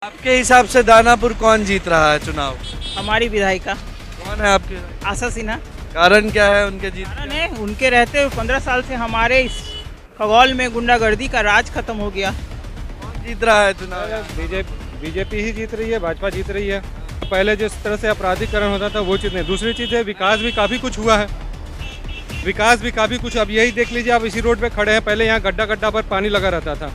आपके हिसाब से दानापुर कौन जीत रहा है चुनाव? हमारी विधायिका कौन है आपके? आशा सिन्हा। कारण क्या है उनके जीत कारण का? है उनके रहते हुए 15 साल से हमारे इस खगौल में गुंडागर्दी का राज खत्म हो गया। कौन जीत रहा है चुनाव? बीजेपी ही जीत रही है, भाजपा जीत रही है। पहले जिस तरह से अपराधीकरण होता था वो चीज़ नहीं। दूसरी चीज़ है विकास भी काफ़ी कुछ हुआ है, विकास भी काफ़ी कुछ। अब यही देख लीजिए, आप इसी रोड पे खड़े हैं, पहले यहाँ गड्ढा गड्ढा पर पानी लगा रहता था।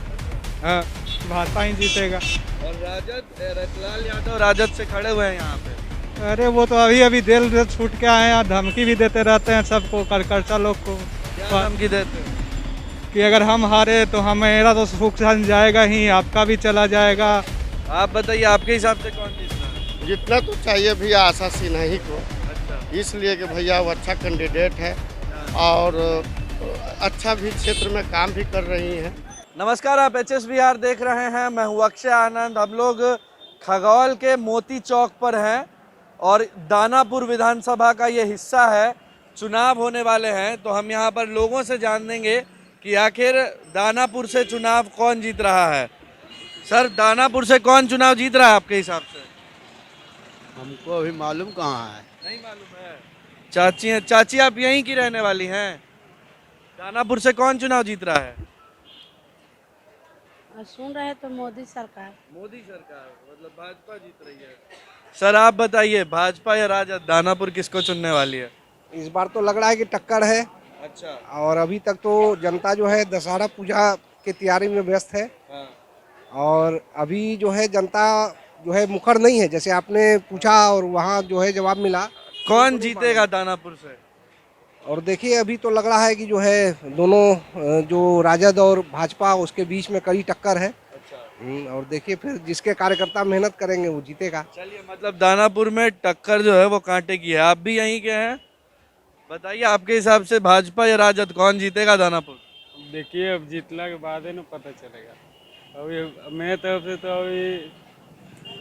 हाँ, भाजपा ही जीतेगा। और राजद रतलाल यादव राजद से खड़े हुए हैं यहाँ पे। अरे वो तो अभी अभी जेल से छूट के आए हैं, धमकी भी देते रहते हैं सबको, कर्चा लोग को, क्या धमकी देते हैं? कि अगर हम हारे तो मेरा तो सुख सन जाएगा ही, आपका भी चला जाएगा। आप बताइए आपके हिसाब से कौन जीत रहा है? जितना तो चाहिए भैया आशा सिन्हा ही को, अच्छा, इसलिए कि भैया वो अच्छा कैंडिडेट है और अच्छा भी क्षेत्र में काम भी कर रही हैं। नमस्कार, आप एचएस बिहार देख रहे हैं। मैं हूँ अक्षय आनंद। हम लोग खगौल के मोती चौक पर हैं और दानापुर विधानसभा का ये हिस्सा है। चुनाव होने वाले हैं तो हम यहाँ पर लोगों से जान देंगे कि आखिर दानापुर से चुनाव कौन जीत रहा है। सर, दानापुर से कौन चुनाव जीत रहा है आपके हिसाब से? हमको अभी मालूम कहाँ है। नहीं मालूम है। चाची हैं। चाची, आप यहीं की रहने वाली हैं? दानापुर से कौन चुनाव जीत रहा है? सुन रहे तो मोदी सरकार। मोदी सरकार, मतलब भाजपा जीत रही है। सर आप बताइए, भाजपा या राजद, दानापुर किसको चुनने वाली है? इस बार तो लग रहा है कि टक्कर है। अच्छा। और अभी तक तो जनता जो है दशहरा पूजा की तैयारी में व्यस्त है। हाँ। और अभी जो है जनता जो है मुखर नहीं है, जैसे आपने पूछा और वहाँ जो है जवाब मिला। कौन जीतेगा दानापुर से? और देखिए अभी तो लग रहा है कि जो है दोनों जो राजद और भाजपा उसके बीच में कड़ी टक्कर है। अच्छा। और देखिए फिर जिसके कार्यकर्ता मेहनत करेंगे वो जीतेगा। चलिए, मतलब दानापुर में टक्कर जो है वो कांटे की है। आप भी यहीं के हैं, बताइए आपके हिसाब से भाजपा या राजद कौन जीतेगा दानापुर? देखिए अब जीतने के बाद ही ना पता चलेगा। अभी मेरे तरफ से तो अभी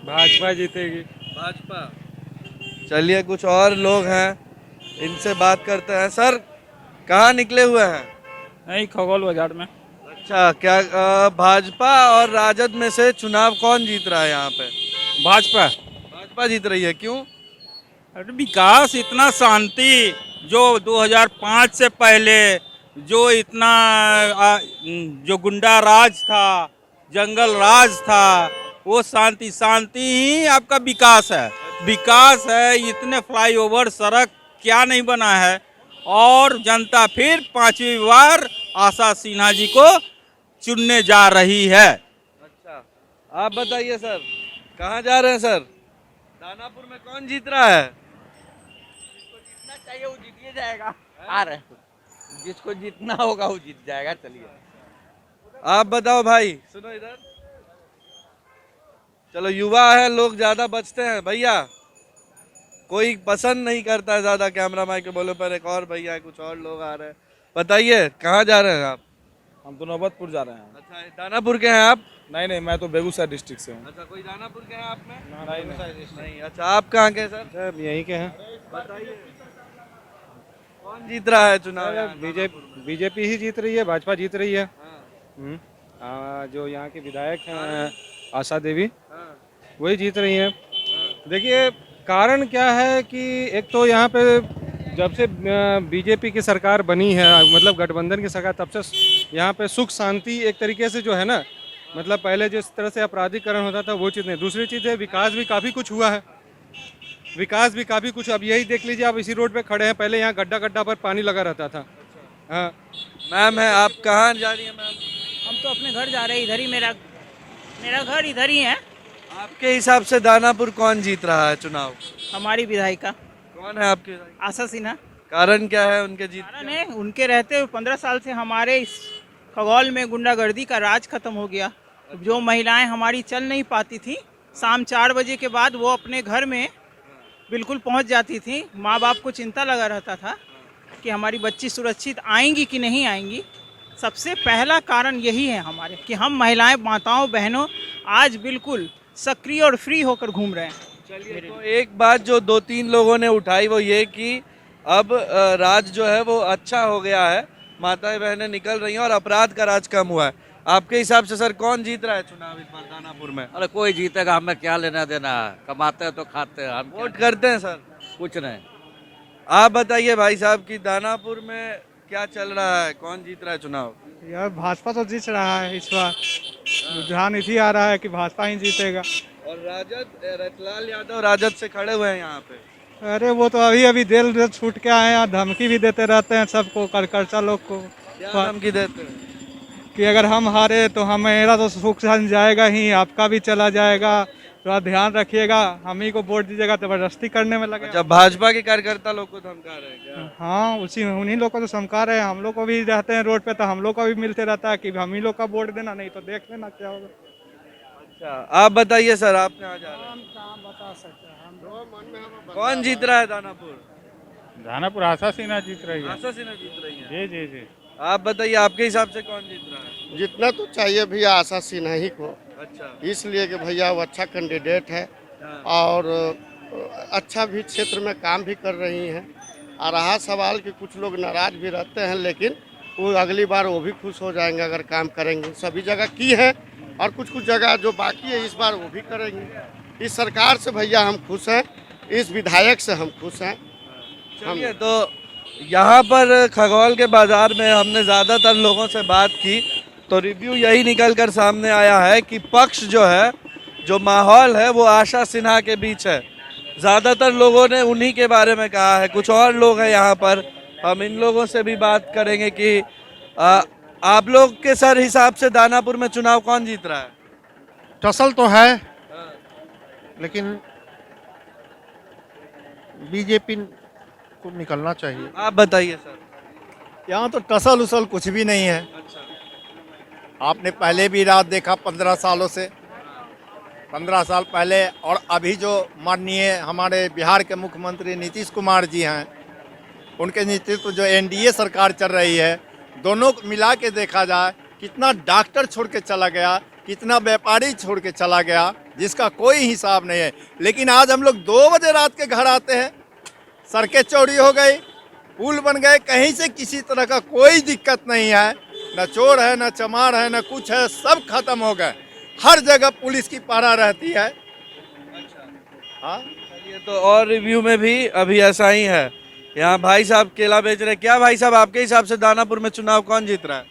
भाजपा जीतेगी। भाजपा। चलिए, कुछ और लोग हैं, इनसे बात करते हैं। सर, कहाँ निकले हुए हैं? नहीं, खगौल बाजार में। अच्छा, क्या भाजपा और राजद में से चुनाव कौन जीत रहा है यहाँ पे? भाजपा। भाजपा जीत रही है, क्यों? अरे विकास, इतना शांति, जो 2005 से पहले जो इतना जो गुंडा राज था, जंगल राज था, वो शांति ही आपका विकास है। विकास है, इतने फ्लाईओवर, सड़क क्या नहीं बना है। और जनता फिर 5वीं बार आशा सिन्हा जी को चुनने जा रही है। अच्छा, आप बताइए सर, कहाँ जा रहे हैं सर? दानापुर में कौन जीत रहा है? जिसको जीतना चाहिए वो जीत ही जाएगा। आ रहे जिसको जीतना होगा वो जीत जाएगा। चलिए आप बताओ भाई, सुनो इधर। चलो, युवा है, लोग ज्यादा बचते हैं। भैया, कोई पसंद नहीं करता है ज्यादा कैमरा माइक के बोले पर। एक और भैया है, कुछ और लोग आ रहे हैं। बताइए कहाँ जा रहे हैं आप? हम तो नौबतपुर जा रहे हैं। अच्छा, दानापुर के हैं आप? नहीं, मैं तो बेगूसराय डिस्ट्रिक्ट से हूँ। अच्छा, कोई दानापुर के हैं आप में? नहीं। नहीं। अच्छा, आप कहाँ के हैं सर? सब यहीं के हैं। बताइए कौन जीत रहा है चुनाव यहाँ? बीजेपी ही जीत रही है, भाजपा जीत रही है। हाँ, जो यहाँ के विधायक हैं आशा देवी, हाँ, वही जीत रही हैं। देखिए कारण क्या है कि एक तो यहाँ पे जब से बीजेपी की सरकार बनी है, मतलब गठबंधन की सरकार, तब से यहाँ पे सुख शांति एक तरीके से जो है ना, मतलब पहले जिस तरह से अपराधीकरण होता था वो चीज़ नहीं। दूसरी चीज़ है विकास भी काफ़ी कुछ हुआ है, विकास भी काफ़ी कुछ। अब यही देख लीजिए, आप इसी रोड पे खड़े हैं, पहले यहाँ गड्ढा गड्ढा पर पानी लगा रहता था। हाँ। मैम है, आप कहाँ जा रही हैं मैम? हम तो अपने घर जा रहे हैं, इधर ही मेरा घर इधर ही है। आपके हिसाब से दानापुर कौन जीत रहा है चुनाव? हमारी विधायिका कौन है आपके? आशा सिन्हा। कारण क्या है उनके जीत कारण का? है उनके रहते हुए 15 साल से हमारे इस खगौल में गुंडागर्दी का राज खत्म हो गया। जो महिलाएं हमारी चल नहीं पाती थी, शाम 4 बजे के बाद वो अपने घर में बिल्कुल पहुंच जाती थी। माँ बाप को चिंता लगा रहता था कि हमारी बच्ची सुरक्षित आएंगी कि नहीं आएंगी। सबसे पहला कारण यही है हमारे, कि हम महिलाएं, माताओं, बहनों आज बिल्कुल सक्रिय और फ्री होकर घूम रहे हैं। चलिए, तो एक बात जो 2-3 लोगों ने उठाई वो ये कि अब राज जो है वो अच्छा हो गया है, माताएं बहनें निकल रही हैं और अपराध का राज कम हुआ है। आपके हिसाब से सर कौन जीत रहा है चुनाव इस बार दानापुर में? अरे कोई जीतेगा, हमें क्या लेना देना है, कमाते हैं तो खाते हैं, हम वोट करते हैं सर? कुछ नहीं। आप बताइए भाई साहब कि दानापुर में क्या चल रहा है, कौन जीत रहा है चुनाव? यार भाजपा तो जीत रहा है इस बार, रुझान इसी आ रहा है कि भाजपा ही जीतेगा। और राजद, रतलाल यादव राजद से खड़े हुए हैं यहाँ पे। अरे वो तो अभी अभी जेल छूट के आए हैं, धमकी भी देते रहते हैं सबको, कार्यकर्ता लोग को क्या धमकी देते हैं? कि अगर हम हारे तो हमेरा तो सुख सन जाएगा ही, आपका भी चला जाएगा, थोड़ा ध्यान रखिएगा, हम ही को वोट दीजिएगा, जबरदस्ती करने में लगे। जब भाजपा के कार्यकर्ता लोग को धमका रहे हैं क्या? हाँ, उन्हीं लोग को तो धमका रहे हैं, हम लोग को भी रहते हैं रोड पे तो हम लोग को भी मिलते रहता है कि हम ही लोग का वोट देना, नहीं तो देख लेना क्या होगा। अच्छा, आप बताइए सर, आप कहाँ जा रहे हैं? बता सकते हैं कौन जीत रहा है दानापुर? दानापुर आशा सिन्हा जीत रही आशा सिन्हा जीत रही है। जी जी जी। आप बताइए आपके हिसाब से कौन जीत रहा है? जितना तो चाहिए भैया आशा सिन्हा ही को, अच्छा। इसलिए कि भैया वो अच्छा कैंडिडेट है हाँ। और अच्छा भी क्षेत्र में काम भी कर रही हैं। और रहा सवाल कि कुछ लोग नाराज भी रहते हैं, लेकिन वो अगली बार वो भी खुश हो जाएंगे अगर काम करेंगे। सभी जगह की है और कुछ कुछ जगह जो बाकी है इस बार वो भी करेंगे। इस सरकार से भैया हम खुश हैं, इस विधायक से हम खुश हैं। चलिए, तो यहाँ पर खगौल के बाजार में हमने ज़्यादातर लोगों से बात की तो रिव्यू यही निकल कर सामने आया है कि पक्ष जो है, जो माहौल है वो आशा सिन्हा के बीच है। ज़्यादातर लोगों ने उन्हीं के बारे में कहा है। कुछ और लोग हैं यहाँ पर, हम इन लोगों से भी बात करेंगे कि आप लोग के सर हिसाब से दानापुर में चुनाव कौन जीत रहा है? टसल तो है, लेकिन बीजेपी को निकलना चाहिए। आप बताइए सर। यहाँ तो टसल उसल कुछ भी नहीं है। अच्छा। आपने पहले भी रात देखा 15 सालों से, 15 साल पहले और अभी जो माननीय हमारे बिहार के मुख्यमंत्री नीतीश कुमार जी हैं, उनके नेतृत्व जो एनडीए सरकार चल रही है, दोनों को मिला के देखा जाए, कितना डॉक्टर छोड़ के चला गया, कितना व्यापारी छोड़ के चला गया, जिसका कोई हिसाब नहीं है। लेकिन आज हम लोग 2 बजे रात के घर आते हैं, सड़कें चौड़ी हो गई, पुल बन गए, कहीं से किसी तरह का कोई दिक्कत नहीं है, न चोर है, न चमार है, न कुछ है, सब खत्म हो गए। हर जगह पुलिस की पहरा रहती है। हाँ, चलिए, तो और रिव्यू में भी अभी ऐसा ही है। यहाँ भाई साहब केला बेच रहे। क्या भाई साहब, आपके हिसाब से दानापुर में चुनाव कौन जीत रहा है?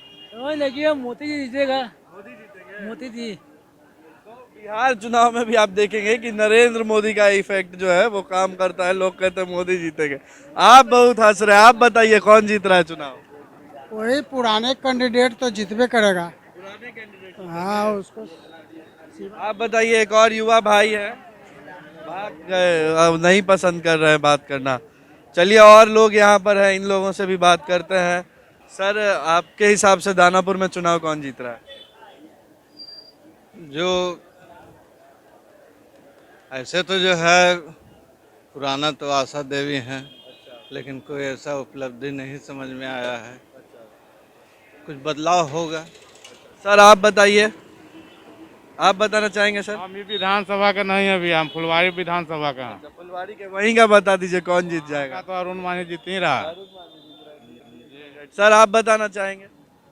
मोदी जी जीतेगा। मोदी जी। बिहार चुनाव में भी आप देखेंगे कि नरेंद्र मोदी का इफेक्ट जो है वो काम करता है। लोग कहते हैं मोदी जीतेंगे। आप बहुत हंस रहे हैं, आप बताइए कौन जीत रहा है चुनाव? वही पुराने कैंडिडेट तो जीतबे करेगा। पुराने कैंडिडेट। हाँ, उसको आप बताइए, एक और युवा भाई है, भाग गए, अब नहीं पसंद कर रहे हैं बात करना। चलिए, और लोग यहाँ पर हैं, इन लोगों से भी बात करते हैं। सर, आपके हिसाब से दानापुर में चुनाव कौन जीत रहा है? जो ऐसे तो जो है पुराना तो आशा देवी हैं, लेकिन कोई ऐसा उपलब्धि नहीं समझ में आया है। कुछ बदलाव होगा। सर, आप बताइए, आप बताना चाहेंगे सर? हम भी विधानसभा का नहीं है, अभी हम फुलवारी विधानसभा का हैं। फुलवारी के वहीं का बता दीजिए कौन जीत जाएगा? तो अरुण मानी जीत नहीं रहा। सर, आप बताना चाहेंगे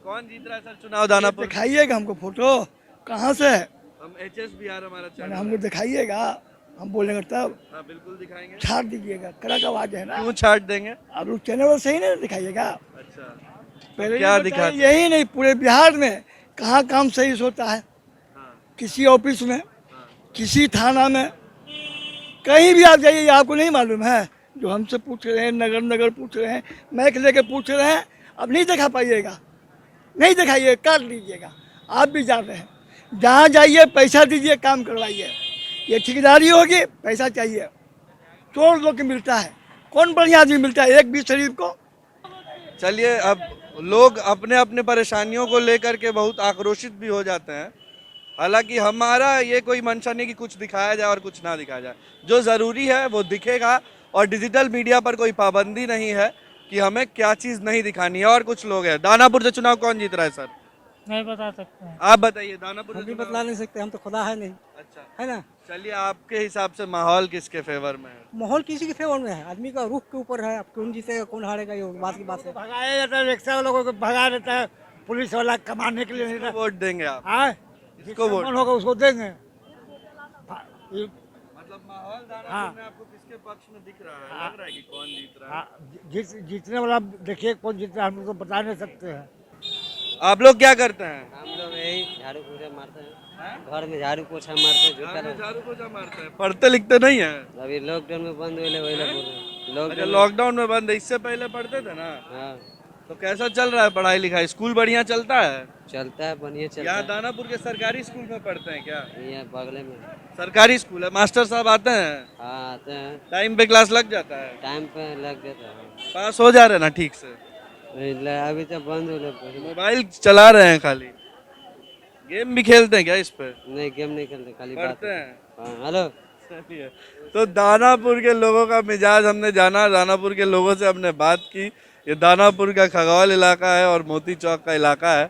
कौन जीत रहा है सर चुनाव दानापुर? दिखाइएगा हमको फोटो, कहाँ से? हम HS बिहार हमारा चैनल। हमको दिखाइएगा, हम बोलेंगे तब। हाँ, बिल्कुल दिखाएंगे। छाट दीजिएगा, कड़क आवाज है ना। क्यों छाट देंगे? आप लोग चैनल सही नहीं दिखाइएगा। अच्छा, पहले क्या ये दिखा? बताइए, यही नहीं पूरे बिहार में कहाँ काम सही से होता है? किसी ऑफिस में, किसी थाना में, कहीं भी आप जाइए, आपको नहीं मालूम है? जो हमसे पूछ रहे हैं, नगर नगर पूछ रहे हैं, मैक लेके पूछ रहे हैं, अब नहीं दिखा पाइएगा, नहीं दिखाइए, काट लीजिएगा। आप भी जा रहे हैं, जहाँ जाइए पैसा दीजिए, काम करवाइए। ये ठेकेदारी होगी, पैसा चाहिए, चोर लोग को मिलता है, कौन बढ़िया आदमी मिलता है? एक भी शरीफ को। चलिए, अब लोग अपने अपने परेशानियों को लेकर के बहुत आक्रोशित भी हो जाते हैं। हालांकि हमारा ये कोई मंशा नहीं कि कुछ दिखाया जाए और कुछ ना दिखाया जाए। जो ज़रूरी है वो दिखेगा, और डिजिटल मीडिया पर कोई पाबंदी नहीं है कि हमें क्या चीज़ नहीं दिखानी है। और कुछ लोग हैं। दानापुर से चुनाव कौन जीत रहा है सर? नहीं बता सकते हैं। आप बताइए, दानापुर से चुनाव? बतला नहीं सकते, हम तो खुदा है नहीं। अच्छा, है ना? चलिए, आपके हिसाब से माहौल किसके फेवर में है? माहौल किसी के फेवर में है, आदमी का रुख के ऊपर है। अब कौन जीतेगा कौन हारेगा, ये बात की बात है। भगाया जाता है, रिक्शा वालों को भगा देता है, पुलिस वाला कमाने के लिए नहीं किसको वोट देंगे आप? हाँ, किसको वोट? मन होगा उसको देंगे। मतलब माहौल दानापुर में आपको किसके पक्ष में दिख रहा है? लग रहा है कि कौन जीत रहा है? जीतने वाला देखिए कौन जीत रहा है, हम लोग तो बता नहीं सकते हैं। आप लोग क्या करते हैं? हम लोग यही झाड़ू पोछा मारते हैं, घर में झाड़ू पोछा मारते हैं, घर में झाड़ू पोछा मारते हैं, पढ़ते लिखते नहीं है? अभी लॉकडाउन में बंद हुए वही बोल रहे अच्छा, लॉकडाउन में बंद है, इससे पहले पढ़ते थे ना? हाँ, तो कैसा चल रहा है पढ़ाई लिखाई? स्कूल बढ़िया चलता है? चलता है, बढ़िया चलता यहाँ है। दानापुर के सरकारी स्कूल में पढ़ते हैं क्या? ये बगले में सरकारी स्कूल है, मास्टर साहब आते हैं? हाँ आते हैं, टाइम पे क्लास लग जाता है? टाइम पे लग जाता है। पास हो जा रहे हैं ना ठीक से? अभी तो बंद हो मोबाइल चला रहे हैं खाली? गेम भी खेलते हैं क्या इस पे? नहीं, गेम नहीं खेलते, खाली बात पढ़ते हैं? हाँ, हेलो। चलिए, तो दानापुर के लोगों का मिजाज हमने जाना, दानापुर के लोगों से हमने बात की। ये दानापुर का खगौल इलाका है और मोती चौक का इलाका है।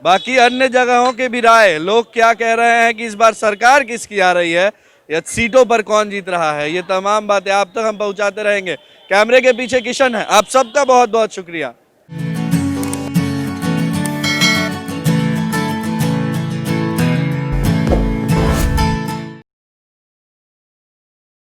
बाकी अन्य जगहों के भी राय, लोग क्या कह रहे हैं कि इस बार सरकार किसकी आ रही है या सीटों पर कौन जीत रहा है, ये तमाम बातें आप तक हम पहुंचाते रहेंगे। कैमरे के पीछे किशन है, आप सबका बहुत बहुत शुक्रिया।